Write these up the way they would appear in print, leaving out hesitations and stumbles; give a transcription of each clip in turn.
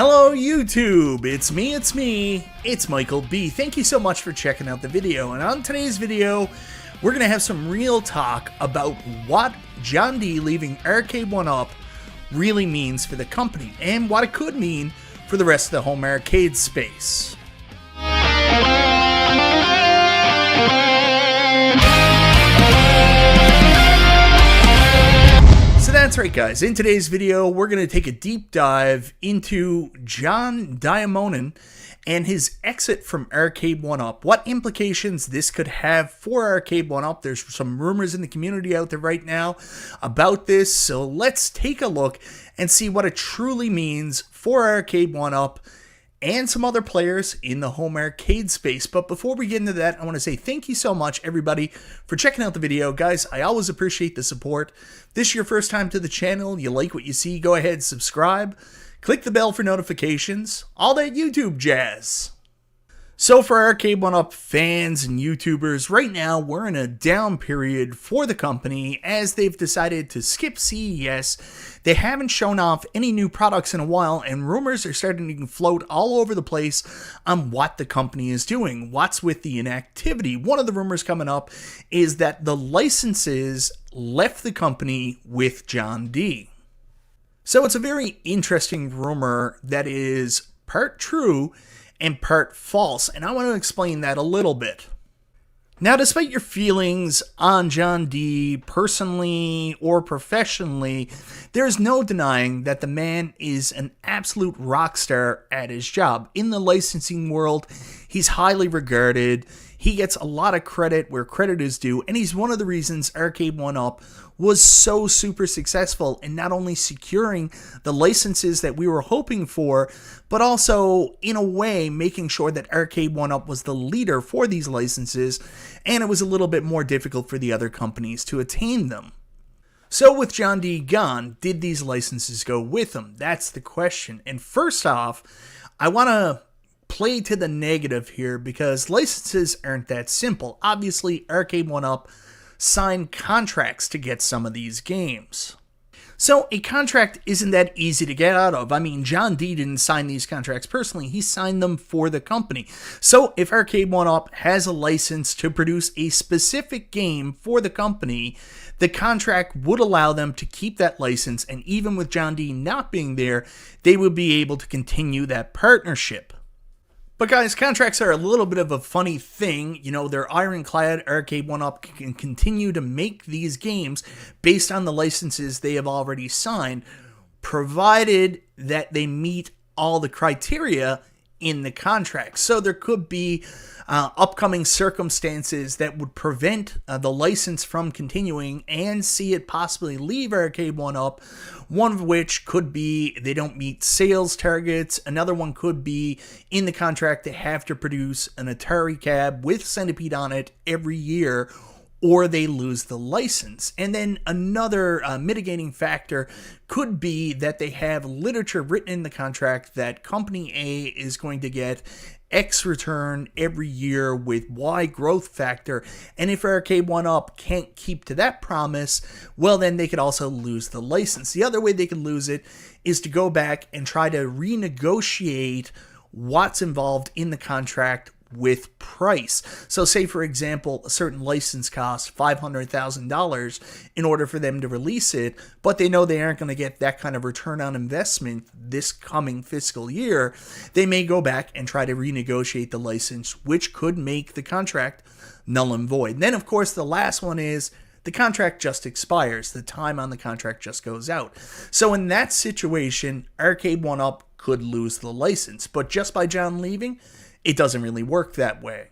Hello YouTube, it's me, Michael B. Thank you so much for checking out the video, and on today's video, we're going to have some real talk about what John D leaving Arcade1Up really means for the company, and what it could mean for the rest of the home arcade space. So that's right guys, in today's video we're going to take a deep dive into John Diamonin and his exit from Arcade1Up, what implications this could have for Arcade1Up. There's some rumors in the community out there right now about this, so let's take a look and see what it truly means for Arcade1Up and some other players in the home arcade space. But before we get into that, I want to say thank you so much, everybody, for checking out the video. Guys, I always appreciate the support. If this is your first time to the channel, you like what you see, go ahead, subscribe, click the bell for notifications, all that YouTube jazz. So for Arcade1Up fans and YouTubers, right now we're in a down period for the company as they've decided to skip CES. They haven't shown off any new products in a while, and rumors are starting to float all over the place on what the company is doing, what's with the inactivity. One of the rumors coming up is that the licenses left the company with John D. So it's a very interesting rumor that is part true and part false, and I want to explain that a little bit. Now, despite your feelings on John D personally or professionally, there's no denying that the man is an absolute rock star at his job. In the licensing world, he's highly regarded. He gets a lot of credit where credit is due, and he's one of the reasons Arcade1Up was so super successful in not only securing the licenses that we were hoping for, but also, in a way, making sure that Arcade1Up was the leader for these licenses, and it was a little bit more difficult for the other companies to attain them. So with John D gone, did these licenses go with him? That's the question. And first off, I want to play to the negative here, because licenses aren't that simple. Obviously, Arcade1Up signed contracts to get some of these games. So a contract isn't that easy to get out of. I mean, John D didn't sign these contracts personally, he signed them for the company. So if Arcade1Up has a license to produce a specific game for the company, the contract would allow them to keep that license, and even with John D not being there, they would be able to continue that partnership. But guys, contracts are a little bit of a funny thing. You know, they're ironclad. Arcade1Up can continue to make these games based on the licenses they have already signed, provided that they meet all the criteria in the contract. So there could be upcoming circumstances that would prevent the license from continuing and see it possibly leave Arcade1Up. One of which could be they don't meet sales targets. Another one could be in the contract they have to produce an Atari cab with Centipede on it every year, or they lose the license. And then another mitigating factor could be that they have literature written in the contract that Company A is going to get X return every year with Y growth factor, and if Arcade1Up can't keep to that promise, well then they could also lose the license. The other way they could lose it is to go back and try to renegotiate what's involved in the contract with price. So say for example a certain license costs $500,000 in order for them to release it, but they know they aren't going to get that kind of return on investment this coming fiscal year. They may go back and try to renegotiate the license, which could make the contract null and void. And then of course the last one is the contract just expires. The time on the contract just goes out. So in that situation, Arcade1Up could lose the license, but just by John leaving, it doesn't really work that way.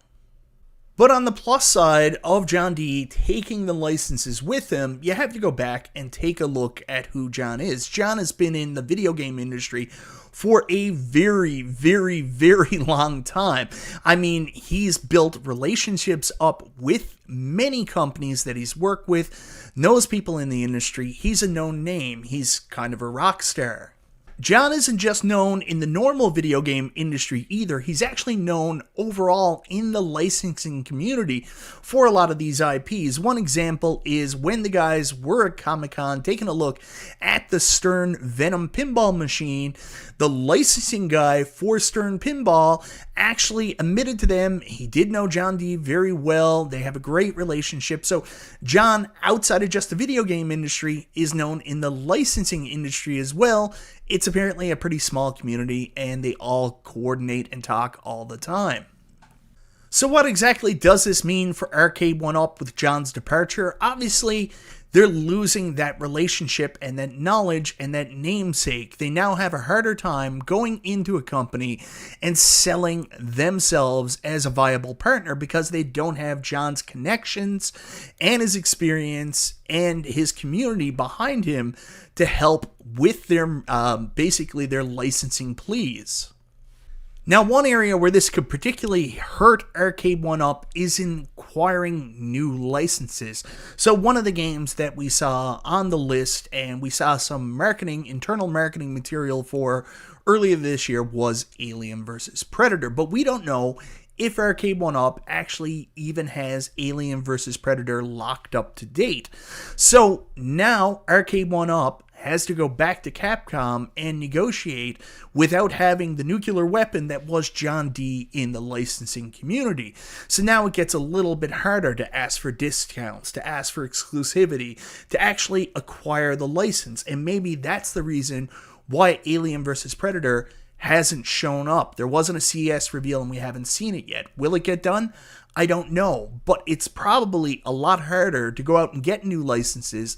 But on the plus side of John D taking the licenses with him, you have to go back and take a look at who John is. John has been in the video game industry for a very, very, very long time. I mean, he's built relationships up with many companies that he's worked with, knows people in the industry. He's a known name. He's kind of a rock star. John isn't just known in the normal video game industry either. He's actually known overall in the licensing community for a lot of these IPs. One example is when the guys were at Comic-Con taking a look at the Stern Venom pinball machine, the licensing guy for Stern Pinball actually admitted to them he did know John D very well. They have a great relationship. So John, outside of just the video game industry, is known in the licensing industry as well. It's apparently a pretty small community, and they all coordinate and talk all the time. So what exactly does this mean for Arcade1Up with John's departure? Obviously, they're losing that relationship and that knowledge and that namesake. They now have a harder time going into a company and selling themselves as a viable partner because they don't have John's connections and his experience and his community behind him to help with their basically their licensing pleas. Now, one area where this could particularly hurt Arcade1Up is in acquiring new licenses. So one of the games that we saw on the list and we saw some internal marketing material for earlier this year was Alien vs. Predator. But we don't know if Arcade1Up actually even has Alien vs. Predator locked up to date. So now Arcade1Up has to go back to Capcom and negotiate without having the nuclear weapon that was John D in the licensing community. So now it gets a little bit harder to ask for discounts, to ask for exclusivity, to actually acquire the license. And maybe that's the reason why Alien vs. Predator hasn't shown up. There wasn't a CES reveal and we haven't seen it yet. Will it get done? I don't know, but it's probably a lot harder to go out and get new licenses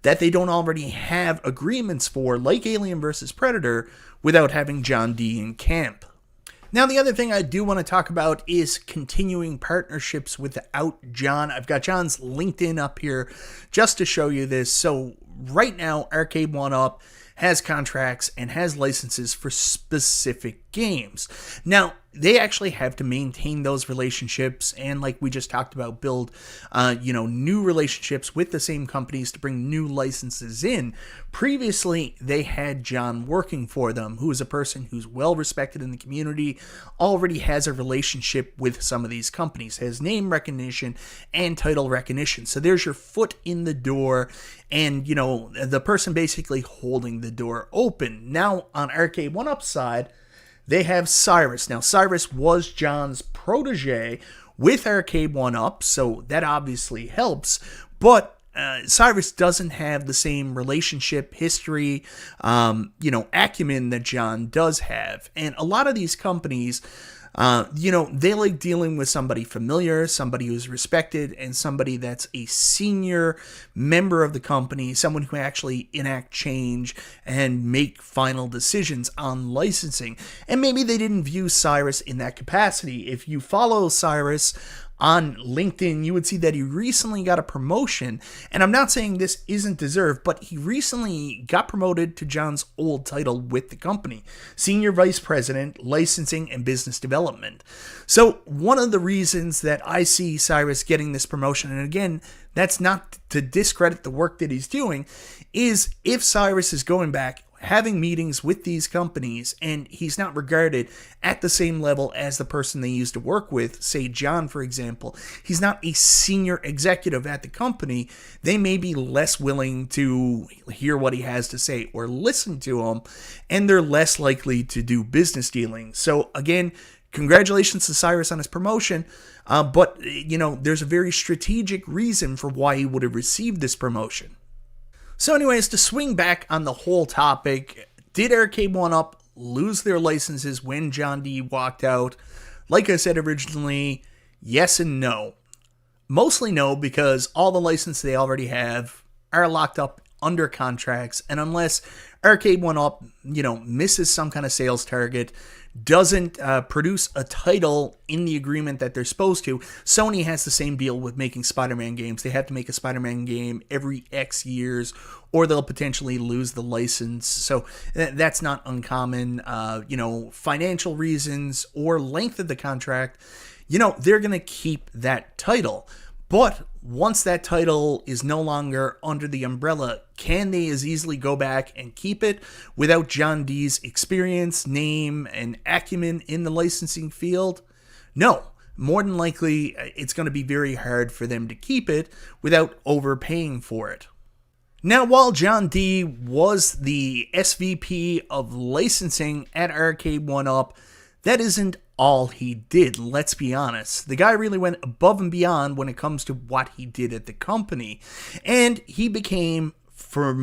that they don't already have agreements for, like Alien vs. Predator, without having John D in camp. Now, the other thing I do want to talk about is continuing partnerships without John. I've got John's LinkedIn up here just to show you this. So right now, Arcade1Up has contracts and has licenses for specific games. Now, they actually have to maintain those relationships and, like we just talked about, build new relationships with the same companies to bring new licenses in. Previously, they had John working for them, who is a person who's well respected in the community, already has a relationship with some of these companies, has name recognition and title recognition. So there's your foot in the door and, the person basically holding the door open. Now, on Arcade1Up's side, they have Cyrus. Now, Cyrus was John's protege with Arcade1Up, so that obviously helps. But Cyrus doesn't have the same relationship, history, acumen that John does have. And a lot of these companies, they like dealing with somebody familiar, somebody who's respected, and somebody that's a senior member of the company, someone who actually enact change and make final decisions on licensing. And maybe they didn't view Cyrus in that capacity. If you follow Cyrus on LinkedIn, you would see that he recently got a promotion, and I'm not saying this isn't deserved, but he recently got promoted to John's old title with the company, Senior Vice President, Licensing and Business Development. So one of the reasons that I see Cyrus getting this promotion, and again, that's not to discredit the work that he's doing, is if Cyrus is going back, having meetings with these companies, and he's not regarded at the same level as the person they used to work with, say John, for example. He's not a senior executive at the company. They may be less willing to hear what he has to say or listen to him, and they're less likely to do business dealings. So again, congratulations to Cyrus on his promotion, but there's a very strategic reason for why he would have received this promotion. So anyways, to swing back on the whole topic, did Arcade1Up lose their licenses when John D walked out? Like I said originally, yes and no. Mostly no, because all the licenses they already have are locked up under contracts, and unless Arcade1Up, misses some kind of sales target, doesn't produce a title in the agreement that they're supposed to. Sony has the same deal with making Spider-Man games. They have to make a Spider-Man game every X years, or they'll potentially lose the license. So that's not uncommon. Financial reasons or length of the contract, they're going to keep that title. But once that title is no longer under the umbrella, can they as easily go back and keep it without John D's experience, name, and acumen in the licensing field? No. More than likely, it's going to be very hard for them to keep it without overpaying for it. Now, while John D was the SVP of licensing at Arcade1Up, that isn't all he did, let's be honest. The guy really went above and beyond when it comes to what he did at the company. And he became, for,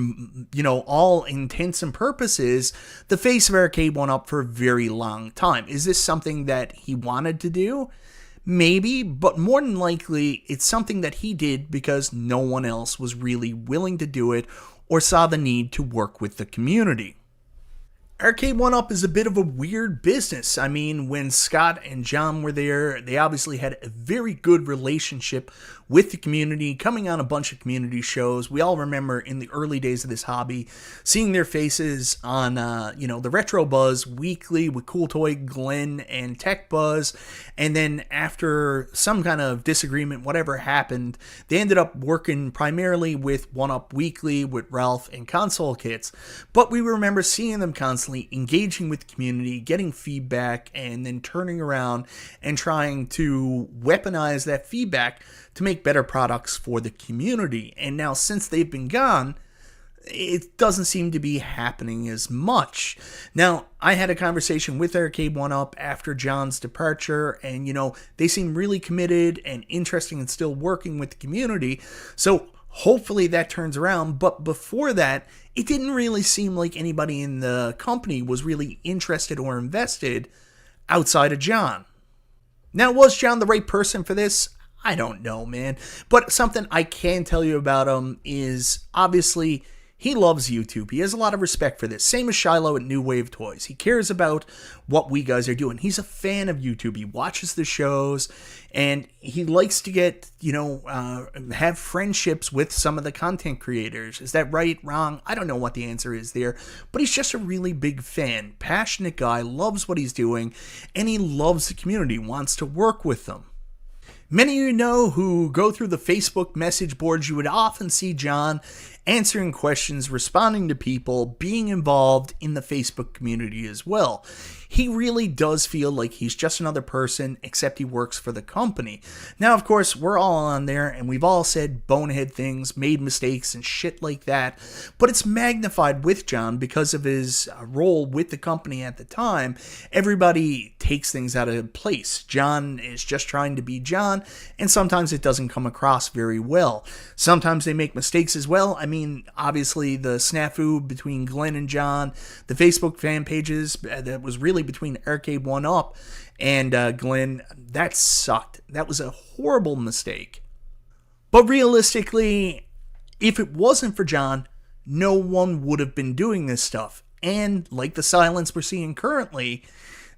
all intents and purposes, the face of Arcade1Up for a very long time. Is this something that he wanted to do? Maybe, but more than likely, it's something that he did because no one else was really willing to do it or saw the need to work with the community. Arcade1Up is a bit of a weird business. I mean, when Scott and John were there, they obviously had a very good relationship with the community, coming on a bunch of community shows. We all remember in the early days of this hobby, seeing their faces on, the Retro Buzz weekly with Cool Toy Glenn and Tech Buzz. And then after some kind of disagreement, whatever happened, they ended up working primarily with 1UP Weekly with Ralph and Console Kits. But we remember seeing them constantly engaging with the community, getting feedback, and then turning around and trying to weaponize that feedback to make better products for the community. And now, since they've been gone, it doesn't seem to be happening as much. Now, I had a conversation with Arcade1Up after John's departure, and, they seem really committed and interesting and still working with the community. So hopefully that turns around. But before that, it didn't really seem like anybody in the company was really interested or invested outside of John. Now, was John the right person for this? I don't know, man. But something I can tell you about him is, obviously, he loves YouTube. He has a lot of respect for this. Same as Shiloh at New Wave Toys. He cares about what we guys are doing. He's a fan of YouTube. He watches the shows, and he likes to get, have friendships with some of the content creators. Is that right? Wrong? I don't know what the answer is there. But he's just a really big fan. Passionate guy, loves what he's doing, and he loves the community, wants to work with them. Many of you know who go through the Facebook message boards, you would often see John answering questions, responding to people, being involved in the Facebook community as well. He really does feel like he's just another person, except he works for the company. Now, of course, we're all on there, and we've all said bonehead things, made mistakes, and shit like that, but it's magnified with John because of his role with the company at the time. Everybody takes things out of place. John is just trying to be John, and sometimes it doesn't come across very well. Sometimes they make mistakes as well. I mean, obviously, the snafu between Glenn and John, the Facebook fan pages, that was really between Arcade1Up and Glenn, that sucked. That was a horrible mistake. But realistically, if it wasn't for John, no one would have been doing this stuff. And like the silence we're seeing currently,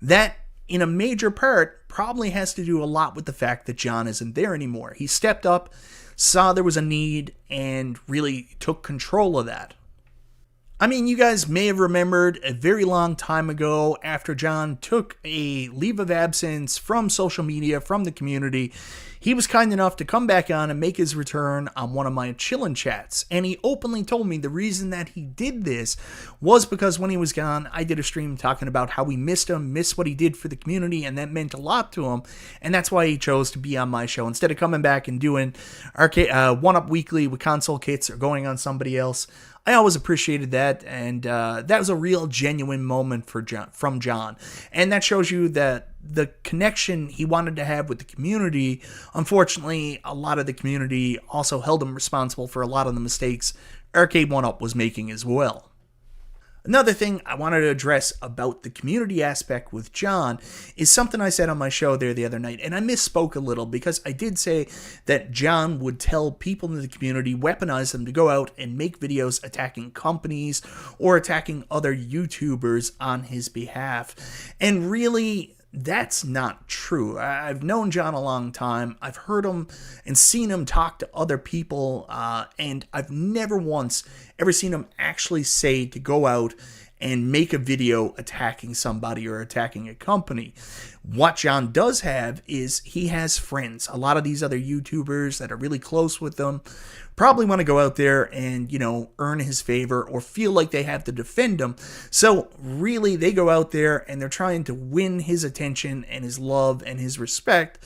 that in a major part probably has to do a lot with the fact that John isn't there anymore. He stepped up, saw there was a need, and really took control of that. I mean, you guys may have remembered a very long time ago, after John took a leave of absence from social media, from the community, he was kind enough to come back on and make his return on one of my chillin' chats. And he openly told me the reason that he did this was because when he was gone, I did a stream talking about how we missed him, missed what he did for the community, and that meant a lot to him. And that's why he chose to be on my show instead of coming back and doing 1UP Weekly with Console Kits or going on somebody else. I always appreciated that, and that was a real genuine moment from John. And that shows you that the connection he wanted to have with the community, unfortunately, a lot of the community also held him responsible for a lot of the mistakes Arcade1Up was making as well. Another thing I wanted to address about the community aspect with John is something I said on my show there the other night, and I misspoke a little because I did say that John would tell people in the community, weaponize them to go out and make videos attacking companies or attacking other YouTubers on his behalf. And really, that's not true. I've known John a long time. I've heard him and seen him talk to other people, and I've never once ever seen him actually say to go out and make a video attacking somebody or attacking a company. What John does have is he has friends. A lot of these other YouTubers that are really close with them probably want to go out there and, earn his favor or feel like they have to defend him. So really, they go out there and they're trying to win his attention and his love and his respect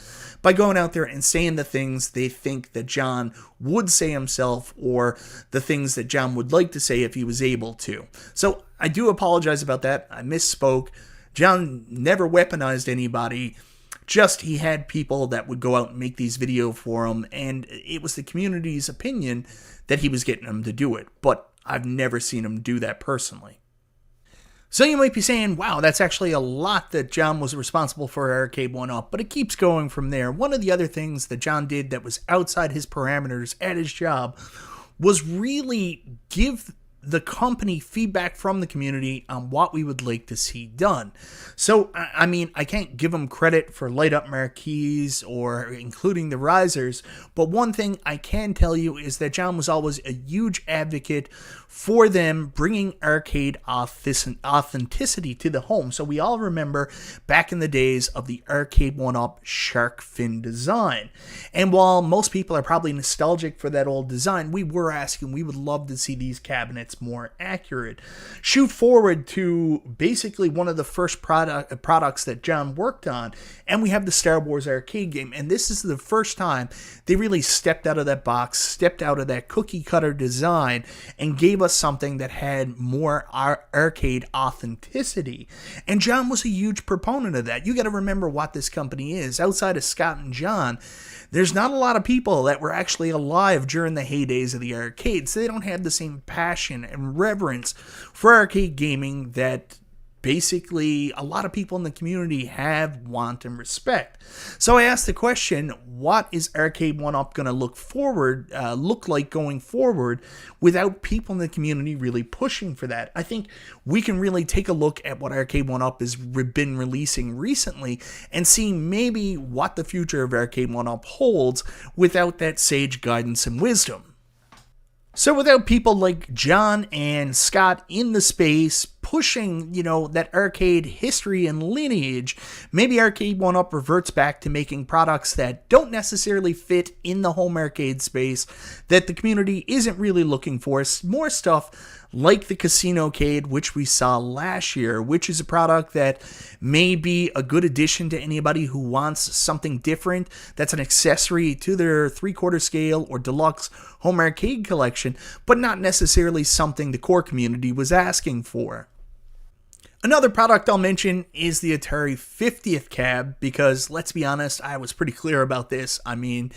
by going out there and saying the things they think that John would say himself, or the things that John would like to say if he was able to. So I do apologize about that. I misspoke. John never weaponized anybody. Just he had people that would go out and make these videos for him, and it was the community's opinion that he was getting them to do it. But I've never seen him do that personally. So you might be saying, wow, that's actually a lot that John was responsible for Arcade1Up, but it keeps going from there. One of the other things that John did that was outside his parameters at his job was really give the company feedback from the community on what we would like to see done. So, I mean, I can't give him credit for light up marquees or including the risers, but one thing I can tell you is that John was always a huge advocate for them bringing arcade authenticity to the home. So we all remember back in the days of the Arcade1Up shark fin design. And while most people are probably nostalgic for that old design, we would love to see these cabinets more accurate. Shoot forward to basically one of the first products that John worked on, and we have the Star Wars arcade game. And this is the first time they really stepped out of that box, stepped out of that cookie cutter design, and gave us something that had more arcade authenticity. And John was a huge proponent of that. You got to remember what this company is. Outside of Scott and John, there's not a lot of people that were actually alive during the heydays of the arcade, so they don't have the same passion and reverence for arcade gaming that basically a lot of people in the community have, want, and respect. So I asked the question, what is Arcade1Up going to look like going forward without people in the community really pushing for that? I think we can really take a look at what Arcade1Up has been releasing recently and see maybe what the future of Arcade1Up holds without that sage guidance and wisdom. So without people like John and Scott in the space pushing, that arcade history and lineage, maybe Arcade1Up reverts back to making products that don't necessarily fit in the home arcade space, that the community isn't really looking for. More stuff like the Casino-cade, which we saw last year, which is a product that may be a good addition to anybody who wants something different, that's an accessory to their 3/4 scale or deluxe home arcade collection, but not necessarily something the core community was asking for. Another product I'll mention is the Atari 50th cab, because let's be honest, I was pretty clear about this. I mean,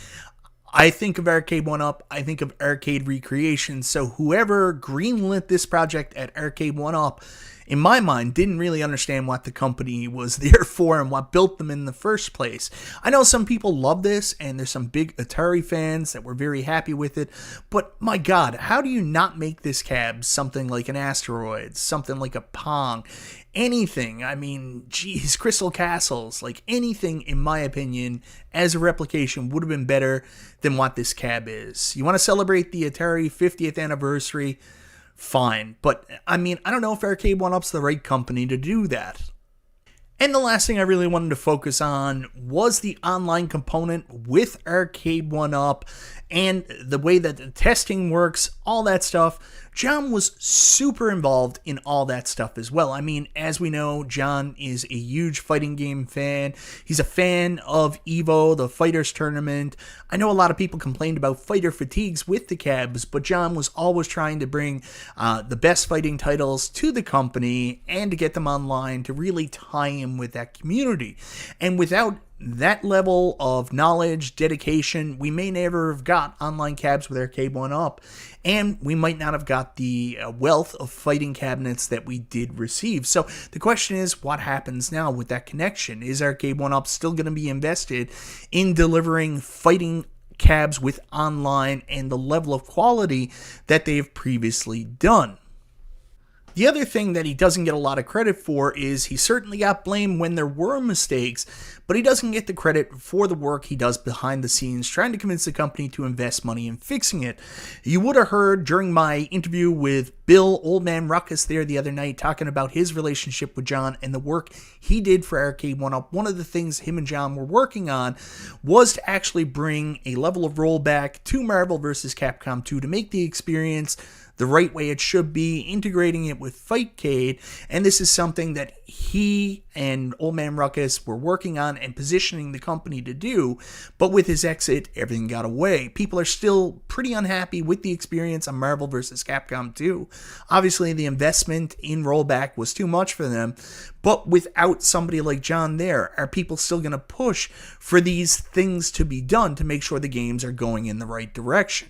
I think of Arcade1Up, I think of arcade recreation, so whoever greenlit this project at Arcade1Up, in my mind, didn't really understand what the company was there for and what built them in the first place. I know some people love this, and there's some big Atari fans that were very happy with it, but my God, how do you not make this cab something like an Asteroid, something like a Pong, anything? I mean, geez, Crystal Castles, like anything, in my opinion, as a replication would have been better than what this cab is. You want to celebrate the Atari 50th anniversary? Fine, but I mean, I don't know if Arcade1Up's the right company to do that. And the last thing I really wanted to focus on was the online component with Arcade1Up and the way that the testing works, all that stuff. John was super involved in all that stuff as well. I mean, as we know, John is a huge fighting game fan. He's a fan of EVO, the Fighters Tournament. I know a lot of people complained about fighter fatigues with the cabs, but John was always trying to bring the best fighting titles to the company and to get them online to really tie in with that community. And without that level of knowledge, dedication, we may never have got online cabs with Arcade1Up, and we might not have got the wealth of fighting cabinets that we did receive. So the question is, what happens now with that connection? Is Arcade1Up still going to be invested in delivering fighting cabs with online and the level of quality that they've previously done? The other thing that he doesn't get a lot of credit for is he certainly got blamed when there were mistakes, but he doesn't get the credit for the work he does behind the scenes trying to convince the company to invest money in fixing it. You would have heard during my interview with Bill Old Man Ruckus there the other night talking about his relationship with John and the work he did for Arcade1Up. One of the things him and John were working on was to actually bring a level of rollback to Marvel vs. Capcom 2 to make the experience the right way it should be, integrating it with Fightcade, and this is something that he and Old Man Ruckus were working on and positioning the company to do, but with his exit, everything got away. People are still pretty unhappy with the experience on Marvel vs. Capcom 2. Obviously, the investment in rollback was too much for them, but without somebody like John there, are people still going to push for these things to be done to make sure the games are going in the right direction?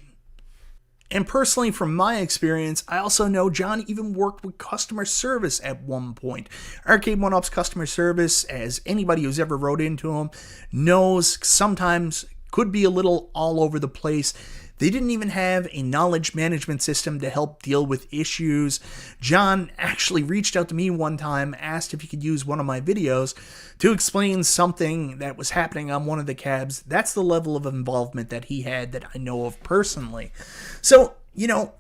And personally, from my experience, I also know John even worked with customer service at one point. Arcade1Up's customer service, as anybody who's ever wrote into him knows, sometimes could be a little all over the place. They didn't even have a knowledge management system to help deal with issues. John actually reached out to me one time, asked if he could use one of my videos to explain something that was happening on one of the cabs. That's the level of involvement that he had that I know of personally. So, you know,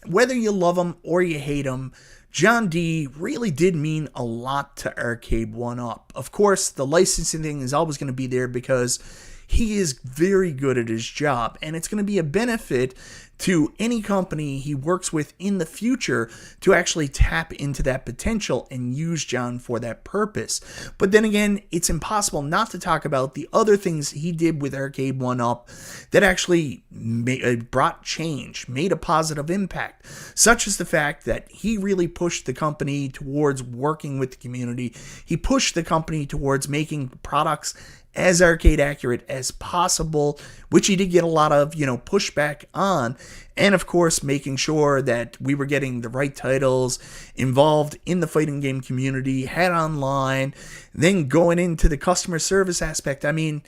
whether you love him or you hate him, John D really did mean a lot to Arcade1Up. Of course, the licensing thing is always going to be there because he is very good at his job, and it's going to be a benefit to any company he works with in the future to actually tap into that potential and use John for that purpose. But then again, it's impossible not to talk about the other things he did with Arcade1Up that actually brought change, made a positive impact, such as the fact that he really pushed the company towards working with the community. He pushed the company towards making products as arcade accurate as possible, which he did get a lot of, pushback on. And of course, making sure that we were getting the right titles involved in the fighting game community, had online, then going into the customer service aspect. I mean,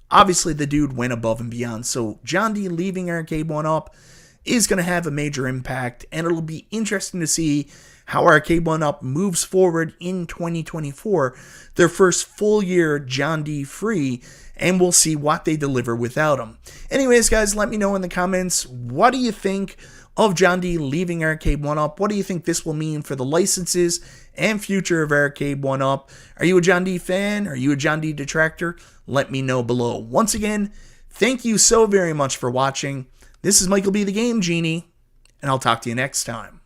obviously the dude went above and beyond. So John D leaving Arcade1Up is going to have a major impact, and it'll be interesting to see how Arcade1Up moves forward in 2024, their first full year John D free, and we'll see what they deliver without him. Anyways, guys, let me know in the comments, what do you think of John D leaving Arcade1Up? What do you think this will mean for the licenses and future of Arcade1Up? Are you a John D fan? Are you a John D detractor? Let me know below. Once again, thank you so very much for watching. This is Michael B. the Game Genie, and I'll talk to you next time.